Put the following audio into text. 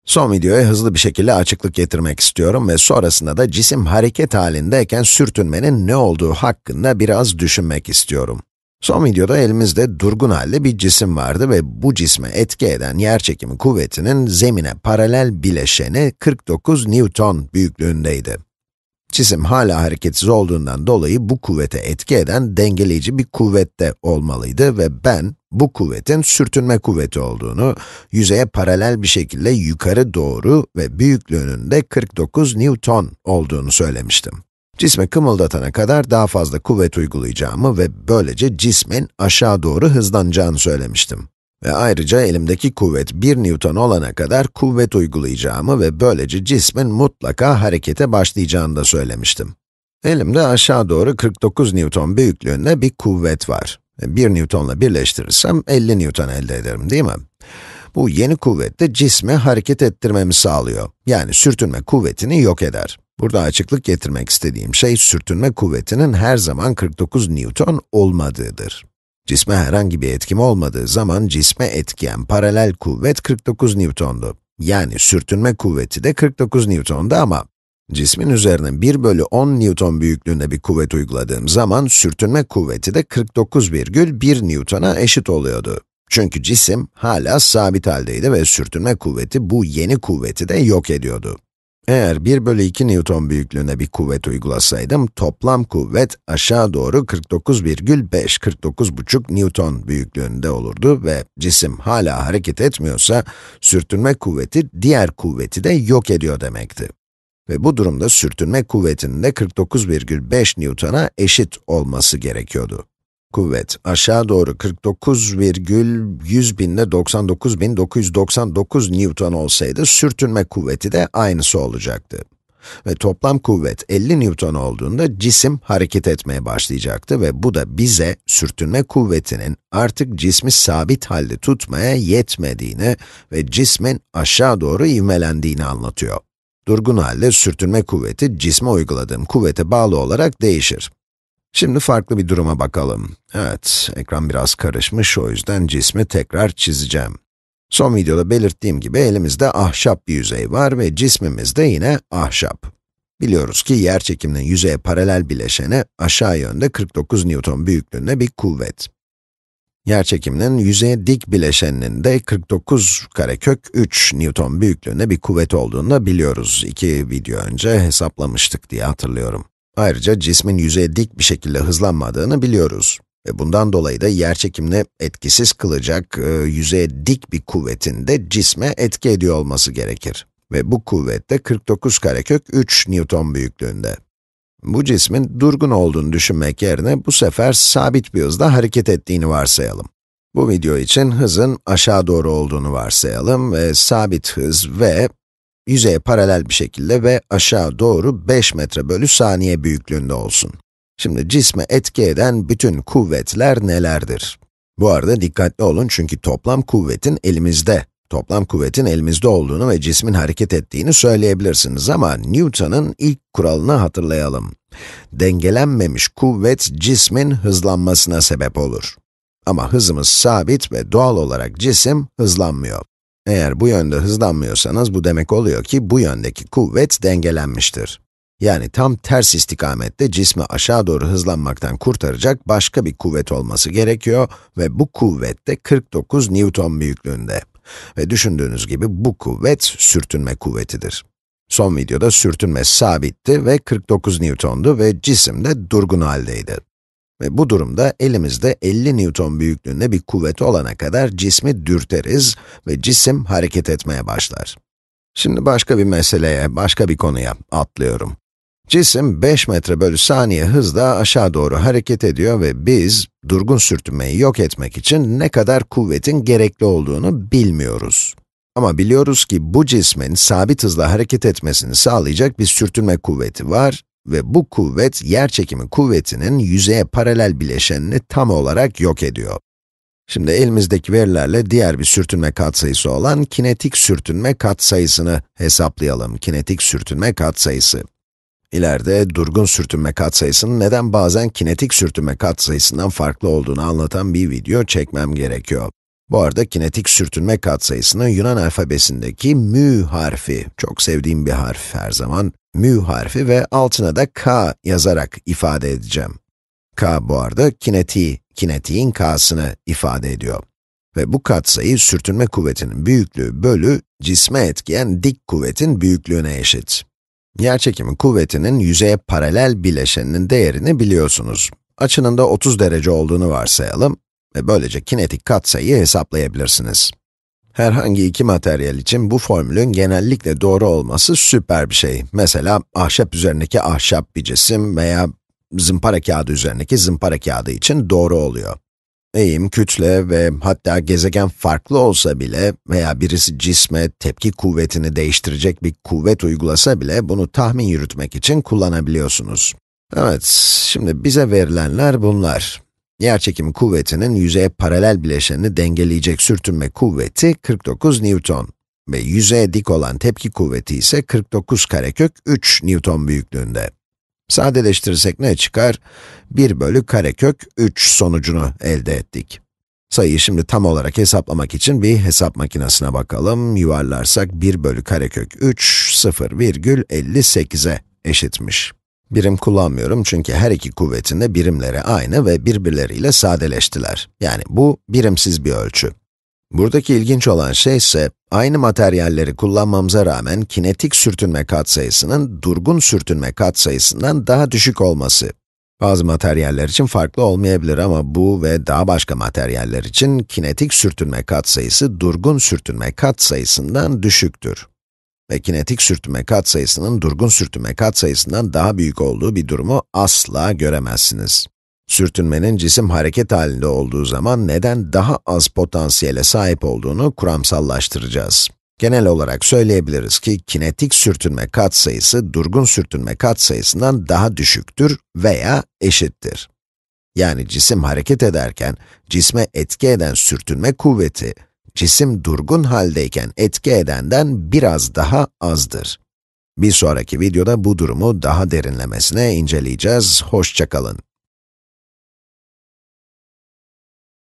Son videoya hızlı bir şekilde açıklık getirmek istiyorum ve sonrasında da cisim hareket halindeyken sürtünmenin ne olduğu hakkında biraz düşünmek istiyorum. Son videoda elimizde durgun halde bir cisim vardı ve bu cisme etki eden yerçekimi kuvvetinin zemine paralel bileşeni 49 Newton büyüklüğündeydi. Cisim hala hareketsiz olduğundan dolayı bu kuvvete etki eden dengeleyici bir kuvvet de olmalıydı ve ben bu kuvvetin sürtünme kuvveti olduğunu, yüzeye paralel bir şekilde yukarı doğru ve büyüklüğünün de 49 Newton olduğunu söylemiştim. Cismi kımıldatana kadar daha fazla kuvvet uygulayacağımı ve böylece cismin aşağı doğru hızlanacağını söylemiştim. Ve ayrıca elimdeki kuvvet 1 Newton olana kadar kuvvet uygulayacağımı ve böylece cismin mutlaka harekete başlayacağını da söylemiştim. Elimde aşağı doğru 49 Newton büyüklüğünde bir kuvvet var. 1 Newton'la birleştirirsem 50 Newton elde ederim, değil mi? Bu yeni kuvvet de cismi hareket ettirmemi sağlıyor. Yani sürtünme kuvvetini yok eder. Burada açıklık getirmek istediğim şey, sürtünme kuvvetinin her zaman 49 Newton olmadığıdır. Cisme herhangi bir etkim olmadığı zaman cisme etkiyen paralel kuvvet 49 Newton'du. Yani sürtünme kuvveti de 49 Newton'du ama cismin üzerine 1 bölü 10 Newton büyüklüğünde bir kuvvet uyguladığım zaman sürtünme kuvveti de 49,1 Newton'a eşit oluyordu. Çünkü cisim hala sabit haldeydi ve sürtünme kuvveti bu yeni kuvveti de yok ediyordu. Eğer 1 bölü 2 Newton büyüklüğünde bir kuvvet uygulasaydım, toplam kuvvet aşağı doğru 49,5 Newton büyüklüğünde olurdu ve cisim hala hareket etmiyorsa, sürtünme kuvveti diğer kuvveti de yok ediyor demekti. Ve bu durumda sürtünme kuvvetinin de 49,5 Newton'a eşit olması gerekiyordu. Kuvvet aşağı doğru 49,100.099.999 Newton olsaydı, sürtünme kuvveti de aynısı olacaktı. Ve toplam kuvvet 50 Newton olduğunda cisim hareket etmeye başlayacaktı ve bu da bize sürtünme kuvvetinin artık cismi sabit halde tutmaya yetmediğini ve cismin aşağı doğru ivmelendiğini anlatıyor. Durgun halde sürtünme kuvveti cisme uyguladığım kuvvete bağlı olarak değişir. Şimdi farklı bir duruma bakalım. Evet, ekran biraz karışmış, o yüzden cismi tekrar çizeceğim. Son videoda belirttiğim gibi elimizde ahşap bir yüzey var ve cismimiz de yine ahşap. Biliyoruz ki yerçekiminin yüzeye paralel bileşeni aşağı yönde 49 Newton büyüklüğünde bir kuvvet. Yerçekiminin yüzeye dik bileşeninin de 49 karekök 3 Newton büyüklüğünde bir kuvvet olduğunu da biliyoruz. 2 video önce hesaplamıştık diye hatırlıyorum. Ayrıca cismin yüzeye dik bir şekilde hızlanmadığını biliyoruz. Ve bundan dolayı da yerçekimini etkisiz kılacak yüzeye dik bir kuvvetin de cisme etki ediyor olması gerekir. Ve bu kuvvet de 49 karekök 3 Newton büyüklüğünde. Bu cismin durgun olduğunu düşünmek yerine bu sefer sabit bir hızla hareket ettiğini varsayalım. Bu video için hızın aşağı doğru olduğunu varsayalım ve sabit hız v, yüzeye paralel bir şekilde ve aşağı doğru 5 metre bölü saniye büyüklüğünde olsun. Şimdi cisme etki eden bütün kuvvetler nelerdir? Bu arada dikkatli olun çünkü toplam kuvvetin elimizde olduğunu ve cismin hareket ettiğini söyleyebilirsiniz ama Newton'un ilk kuralını hatırlayalım. Dengelenmemiş kuvvet cismin hızlanmasına sebep olur. Ama hızımız sabit ve doğal olarak cisim hızlanmıyor. Eğer bu yönde hızlanmıyorsanız, bu demek oluyor ki bu yöndeki kuvvet dengelenmiştir. Yani tam ters istikamette cismi aşağı doğru hızlanmaktan kurtaracak başka bir kuvvet olması gerekiyor ve bu kuvvet de 49 Newton büyüklüğünde. Ve düşündüğünüz gibi bu kuvvet sürtünme kuvvetidir. Son videoda sürtünme sabitti ve 49 Newton'du ve cisim de durgun haldeydi. Ve bu durumda elimizde 50 Newton büyüklüğünde bir kuvvet olana kadar cismi dürteriz ve cisim hareket etmeye başlar. Şimdi başka bir meseleye, başka bir konuya atlıyorum. Cisim 5 metre bölü saniye hızla aşağı doğru hareket ediyor ve biz, durgun sürtünmeyi yok etmek için ne kadar kuvvetin gerekli olduğunu bilmiyoruz. Ama biliyoruz ki bu cismin sabit hızla hareket etmesini sağlayacak bir sürtünme kuvveti var ve bu kuvvet, yerçekimi kuvvetinin yüzeye paralel bileşenini tam olarak yok ediyor. Şimdi elimizdeki verilerle diğer bir sürtünme katsayısı olan kinetik sürtünme katsayısını hesaplayalım. Kinetik sürtünme katsayısı. İleride durgun sürtünme katsayısının neden bazen kinetik sürtünme katsayısından farklı olduğunu anlatan bir video çekmem gerekiyor. Bu arada kinetik sürtünme katsayısını Yunan alfabesindeki mü harfi, çok sevdiğim bir harf her zaman, mü harfi ve altına da k yazarak ifade edeceğim. K bu arada kinetiğin k'sını ifade ediyor. Ve bu katsayı sürtünme kuvvetinin büyüklüğü bölü cisme etkileyen dik kuvvetin büyüklüğüne eşit. Yerçekimi kuvvetinin yüzeye paralel bileşeninin değerini biliyorsunuz. Açının da 30 derece olduğunu varsayalım ve böylece kinetik katsayıyı hesaplayabilirsiniz. Herhangi iki materyal için bu formülün genellikle doğru olması süper bir şey. Mesela ahşap üzerindeki ahşap bir cisim veya zımpara kağıdı üzerindeki zımpara kağıdı için doğru oluyor. Eğim, kütle ve hatta gezegen farklı olsa bile veya birisi cisme tepki kuvvetini değiştirecek bir kuvvet uygulasa bile bunu tahmin yürütmek için kullanabiliyorsunuz. Evet, şimdi bize verilenler bunlar. Yerçekimi kuvvetinin yüzeye paralel bileşenini dengeleyecek sürtünme kuvveti 49 Newton ve yüzeye dik olan tepki kuvveti ise 49 karekök 3 Newton büyüklüğünde. Sadeleştirirsek ne çıkar? 1 bölü karekök 3 sonucunu elde ettik. Sayıyı şimdi tam olarak hesaplamak için bir hesap makinesine bakalım. Yuvarlarsak 1 bölü karekök 3, 0,58'e eşitmiş. Birim kullanmıyorum çünkü her iki kuvvetin de birimleri aynı ve birbirleriyle sadeleştiler. Yani bu birimsiz bir ölçü. Buradaki ilginç olan şey ise, aynı materyalleri kullanmamıza rağmen kinetik sürtünme katsayısının durgun sürtünme katsayısından daha düşük olması. Bazı materyaller için farklı olmayabilir ama bu ve daha başka materyaller için kinetik sürtünme katsayısı durgun sürtünme katsayısından düşüktür. Ve kinetik sürtünme katsayısının durgun sürtünme katsayısından daha büyük olduğu bir durumu asla göremezsiniz. Sürtünmenin cisim hareket halinde olduğu zaman neden daha az potansiyele sahip olduğunu kuramsallaştıracağız. Genel olarak söyleyebiliriz ki kinetik sürtünme katsayısı durgun sürtünme katsayısından daha düşüktür veya eşittir. Yani cisim hareket ederken cisme etki eden sürtünme kuvveti, cisim durgun haldeyken etki edenden biraz daha azdır. Bir sonraki videoda bu durumu daha derinlemesine inceleyeceğiz. Hoşça kalın.